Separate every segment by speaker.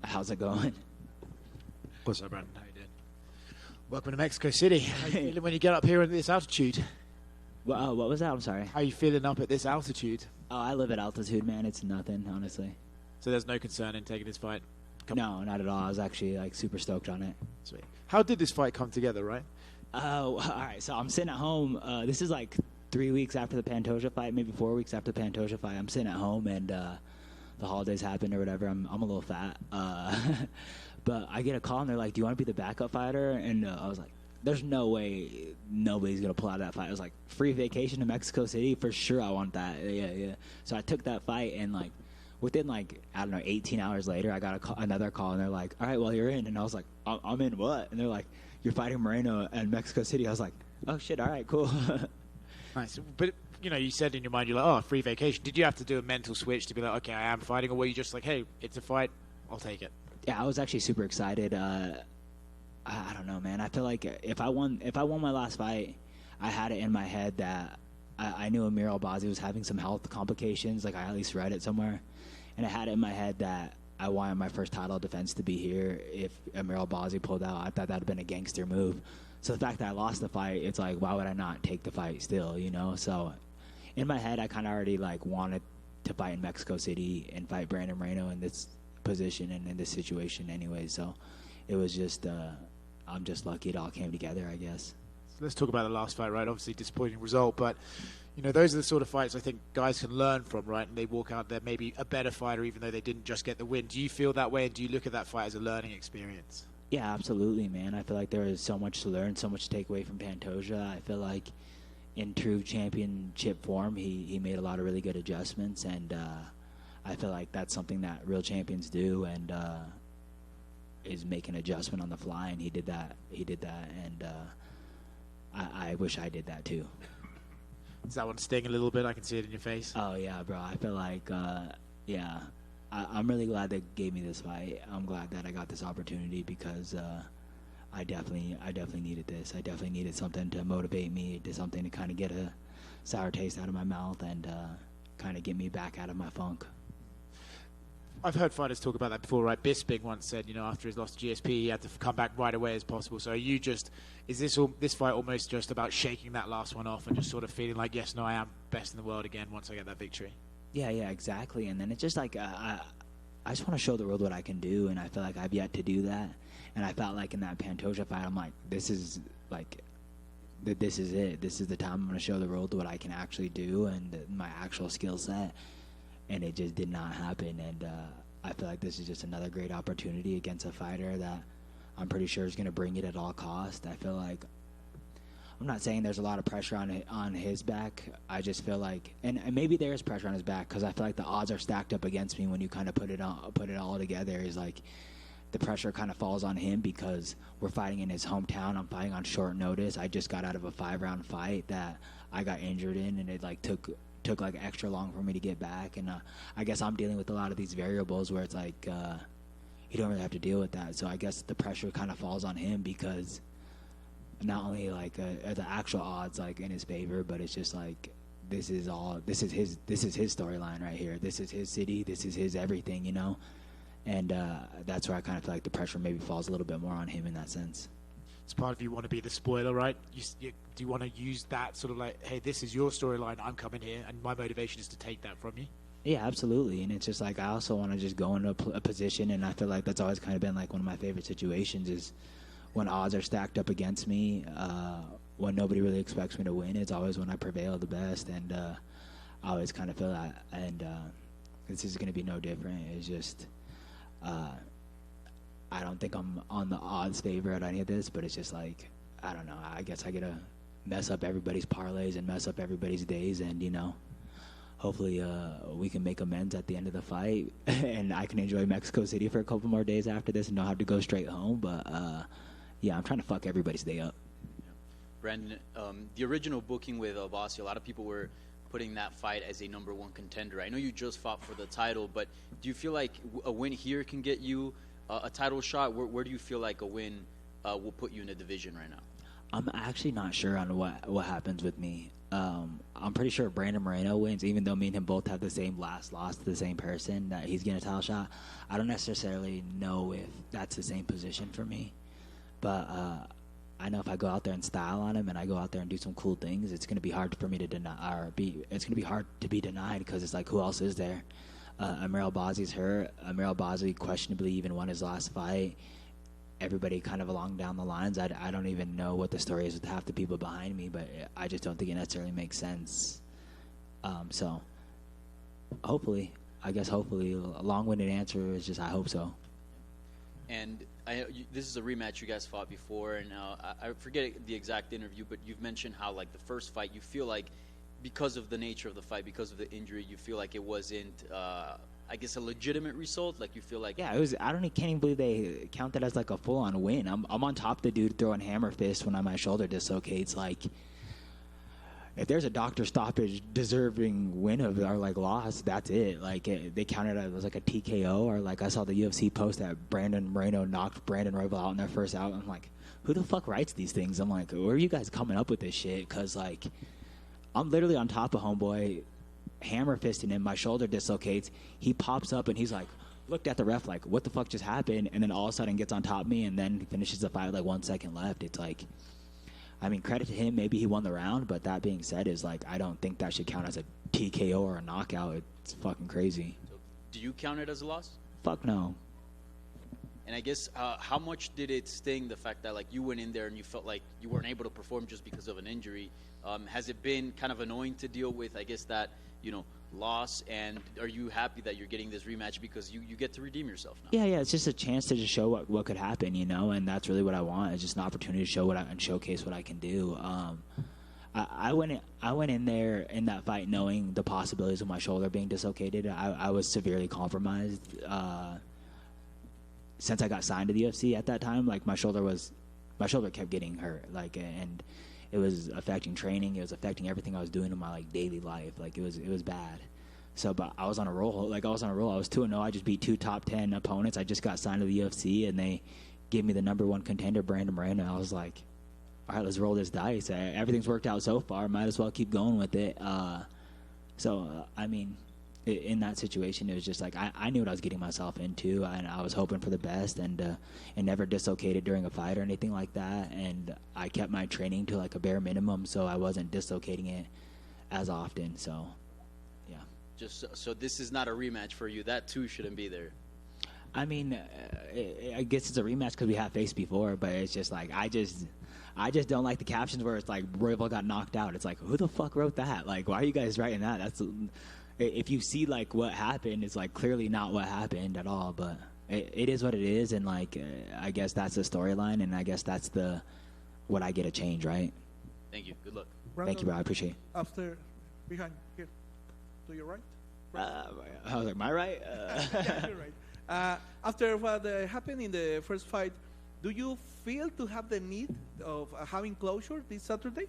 Speaker 1: How's it going?
Speaker 2: What's up, Brandon? How you doing? Welcome to Mexico City. How you feeling when you get up here at this altitude?
Speaker 1: Well, what was that? I'm sorry.
Speaker 2: How you feeling up at this altitude?
Speaker 1: Oh, I live at altitude, man. It's nothing, honestly.
Speaker 2: So there's no concern in taking this fight?
Speaker 1: No, not at all. I was actually like super stoked on it.
Speaker 2: Sweet. How did this fight come together, right?
Speaker 1: Oh, all right. So I'm sitting at home. This is like 3 weeks after the Pantoja fight, maybe 4 weeks after the Pantoja fight. I'm sitting at home, and the holidays happened or whatever. I'm a little fat. But I get a call, and they're like, do you want to be the backup fighter? And I was like, there's no way nobody's going to pull out that fight. I was like, free vacation to Mexico City? For sure I want that. Yeah. So I took that fight, and like within like, I don't know, 18 hours later, I got another call, and they're like, all right, well, you're in. And I was like, I'm in what? And they're like, you're fighting Moreno in Mexico City. I was like, oh, shit, all right, cool.
Speaker 2: Nice. But, you know, you said in your mind, you're like, oh, free vacation. Did you have to do a mental switch to be like, okay, I am fighting? Or were you just like, hey, it's a fight, I'll take it?
Speaker 1: Yeah, I was actually super excited. I don't know, man. I feel like if I won my last fight, I had it in my head that I knew Amir Albazi was having some health complications. Like, I at least read it somewhere. And I had it in my head that I wanted my first title defense to be here. If Amir Albazi pulled out, I thought that would have been a gangster move. So the fact that I lost the fight, it's like, why would I not take the fight still, you know? So in my head, I kind of already, like, wanted to fight in Mexico City and fight Brandon Moreno in this position and in this situation anyway. So it was just, I'm just lucky it all came together, I guess.
Speaker 2: So let's talk about the last fight, right? Obviously, disappointing result, but, you know, those are the sort of fights I think guys can learn from, right? And they walk out there maybe a better fighter, even though they didn't just get the win. Do you feel that way, and do you look at that fight as a learning experience?
Speaker 1: Yeah, absolutely, man. I feel like there is so much to learn, so much to take away from Pantoja. I feel like in true championship form, he made a lot of really good adjustments, and I feel like that's something that real champions do, and is make an adjustment on the fly, and he did that, and I wish I did that too.
Speaker 2: Does that one sting a little bit? I can see it in your face.
Speaker 1: Oh, yeah, bro. I feel like, yeah. I'm really glad they gave me this fight. I'm glad that I got this opportunity because I definitely needed this. I definitely needed something to motivate me, to something to kind of get a sour taste out of my mouth and kind of get me back out of my funk.
Speaker 2: I've heard fighters talk about that before, right? Bisping once said, you know, after his loss to GSP, he had to come back right away as possible. So is this fight almost just about shaking that last one off and just sort of feeling like, yes, no, I am best in the world again once I get that victory? Yeah,
Speaker 1: exactly. And then it's just like I just want to show the world what I can do, and I feel like I've yet to do that. And I felt like in that Pantoja fight, I'm like, this is it. This is the time I'm going to show the world what I can actually do and my actual skill set. And it just did not happen. And I feel like this is just another great opportunity against a fighter that I'm pretty sure is going to bring it at all costs. I feel like I'm not saying there's a lot of pressure on his back. I just feel like, and maybe there is pressure on his back because I feel like the odds are stacked up against me when you kind of put it all together. Is like the pressure kind of falls on him because we're fighting in his hometown. I'm fighting on short notice. I just got out of a 5-round fight that I got injured in, and it like took like extra long for me to get back. And I guess I'm dealing with a lot of these variables where it's like you don't really have to deal with that. So I guess the pressure kind of falls on him because not only like the actual odds like in his favor, but it's just like this is his storyline right here. This is his city. This is his everything, you know. And that's where I kind of feel like the pressure maybe falls a little bit more on him in that sense.
Speaker 2: It's part of you want to be the spoiler, right? Do you want to use that sort of like, hey, this is your storyline, I'm coming here, and my motivation is to take that from you?
Speaker 1: Yeah, absolutely. And it's just like I also want to just go into a position, and I feel like that's always kind of been like one of my favorite situations is when odds are stacked up against me, when nobody really expects me to win. It's always when I prevail the best, and I always kind of feel that. And this is going to be no different. It's just I don't think I'm on the odds favor at any of this, but it's just like, I don't know. I guess I get to mess up everybody's parlays and mess up everybody's days, and, you know, hopefully we can make amends at the end of the fight, and I can enjoy Mexico City for a couple more days after this and not have to go straight home. But, yeah, I'm trying to fuck everybody's day up.
Speaker 3: Brandon, the original booking with Albazi, a lot of people were putting that fight as a #1 contender. I know you just fought for the title, but do you feel like a win here can get you a title shot? Where do you feel like a win will put you in the division right now?
Speaker 1: I'm actually not sure on what happens with me. I'm pretty sure Brandon Moreno wins, even though me and him both have the same last loss to the same person, that he's getting a title shot. I don't necessarily know if that's the same position for me, but I know if I go out there and style on him and I go out there and do some cool things, it's going to be hard for me to deny, it's going to be hard to be denied, because it's like, who else is there? Amirel Bazi's hurt. Amirel Bazi questionably even won his last fight. Everybody kind of along down the lines. I don't even know what the story is with half the people behind me, but I just don't think it necessarily makes sense. So hopefully, a long-winded answer is just I hope so.
Speaker 3: And this is a rematch you guys fought before, and I forget the exact interview, but you've mentioned how, like, the first fight, you feel like because of the nature of the fight, because of the injury, you feel like it wasn't, I guess, a legitimate result. Like, you feel like,
Speaker 1: yeah, it was. Can't even believe they count that as like a full-on win. I'm on top of the dude throwing hammer fists when my shoulder dislocates. Like, if there's a doctor stoppage deserving win of or like loss, that's it. Like, they counted it as like a TKO, or like I saw the UFC post that Brandon Moreno knocked Brandon Royval out in their first out. I'm like, who the fuck writes these things? I'm like, where are you guys coming up with this shit? Because like, I'm literally on top of homeboy, hammer fisting him. My shoulder dislocates. He pops up and he's like, looked at the ref like, what the fuck just happened? And then all of a sudden gets on top of me and then finishes the fight with like 1 second left. It's like, I mean, credit to him. Maybe he won the round, but that being said, is like, I don't think that should count as a TKO or a knockout. It's fucking crazy.
Speaker 3: so do you count it as a loss?
Speaker 1: Fuck no.
Speaker 3: And I guess, how much did it sting, the fact that, like, you went in there and you felt like you weren't able to perform just because of an injury? Has it been kind of annoying to deal with, I guess, that, loss? And are you happy that you're getting this rematch because you get to redeem yourself now?
Speaker 1: Yeah, it's just a chance to just show what could happen, and that's really what I want. It's just an opportunity to show and showcase what I can do. I went in there in that fight knowing the possibilities of my shoulder being dislocated. I was severely compromised. Since I got signed to the UFC at that time, like my shoulder kept getting hurt, like, and it was affecting training. It was affecting everything I was doing in my like daily life. Like it was bad. So, but I was on a roll. I was 2-0. I just beat 2 top 10 opponents. I just got signed to the UFC, and they gave me the #1 contender, Brandon Moreno. I was like, all right, let's roll this dice. Everything's worked out so far. Might as well keep going with it. I mean, in that situation, it was just like I knew what I was getting myself into, and I was hoping for the best, and never dislocated during a fight or anything like that. And I kept my training to like a bare minimum, so I wasn't dislocating it as often. So, yeah.
Speaker 3: Just so this is not a rematch for you. That too shouldn't be there.
Speaker 1: I mean, I guess it's a rematch because we have faced before, but it's just like I just don't like the captions where it's like Royval got knocked out. It's like, who the fuck wrote that? Like, why are you guys writing that? That's if you see like what happened, it's like clearly not what happened at all. But it is what it is, and like I guess that's the storyline, and I guess that's what I get to change, right?
Speaker 3: Thank you. Good luck.
Speaker 4: Brandon,
Speaker 1: Thank you, bro. I appreciate it.
Speaker 4: After, behind here, to your right.
Speaker 1: I was like, am I right?
Speaker 4: Yeah, you're right. After what happened in the first fight, do you feel to have the need of having closure this Saturday?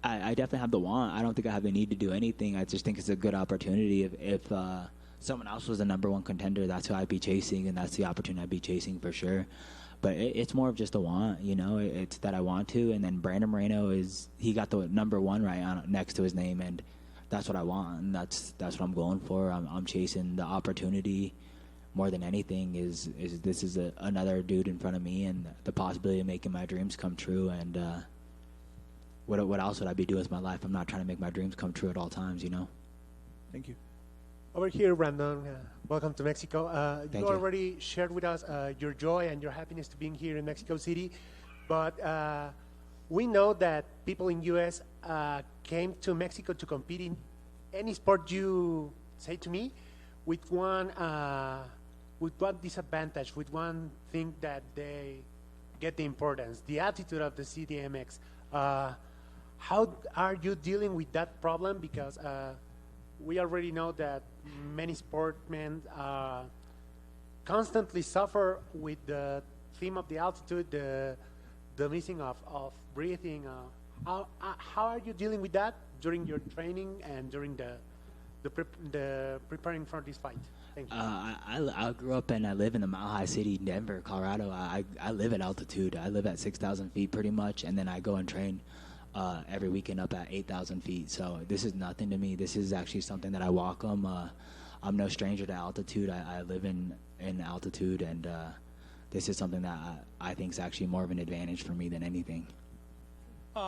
Speaker 1: I definitely have the want. I don't think I have the need to do anything. I just think it's a good opportunity. If someone else was the #1 contender, that's who I'd be chasing, and that's the opportunity I'd be chasing for sure. But it's more of just a want, It's that I want to, and then Brandon Moreno he got the #1 right on next to his name, and that's what I want, and that's what I'm going for. I'm chasing the opportunity more than anything. Is this is another dude in front of me, and the possibility of making my dreams come true, and what else would I be doing with my life? I'm not trying to make my dreams come true at all times,
Speaker 4: Thank you.
Speaker 5: Over here, Brandon. Welcome to Mexico.
Speaker 1: Thank
Speaker 5: You
Speaker 1: you.
Speaker 5: already shared with us your joy and your happiness to being here in Mexico City, but we know that people in U.S. Came to Mexico to compete in any sport you say to me, with one disadvantage, with one thing that they get the importance, the attitude of the CDMX. How are you dealing with that problem? Because we already know that many sportsmen constantly suffer with the theme of the altitude, the missing of breathing. How are you dealing with that during your training and during the preparing for this fight? Thank you.
Speaker 1: I grew up and I live in the Mile High City, Denver, Colorado. I live at altitude. I live at 6,000 feet pretty much, and then I go and train every weekend up at 8,000 feet. So this is nothing to me. This is actually something that I welcome. I'm no stranger to altitude. I live in altitude, and this is something that I think is actually more of an advantage for me than anything.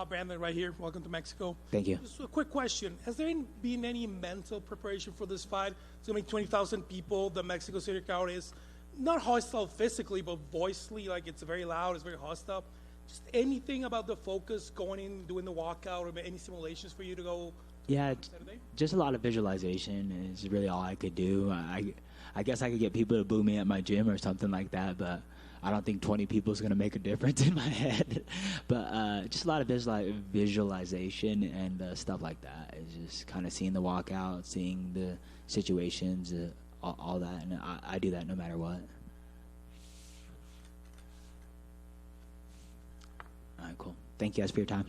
Speaker 6: Brandon, right here. Welcome to Mexico.
Speaker 1: Thank you.
Speaker 6: Just a quick question. Has there been any mental preparation for this fight? It's going to be 20,000 people. The Mexico City crowd is not hostile physically, but voicely. Like, it's very loud. It's very hostile. Just anything about the focus going in, doing the walkout, or any simulations for you to go
Speaker 1: Yeah,
Speaker 6: Saturday?
Speaker 1: just a lot of visualization is really all I could do. I guess I could get people to boo me at my gym or something like that, but I don't think 20 people is going to make a difference in my head. But just a lot of visualization and stuff like that. It's just kind of seeing the walkout, seeing the situations, all that. And I do that no matter what. All right, cool. Thank you guys for your time.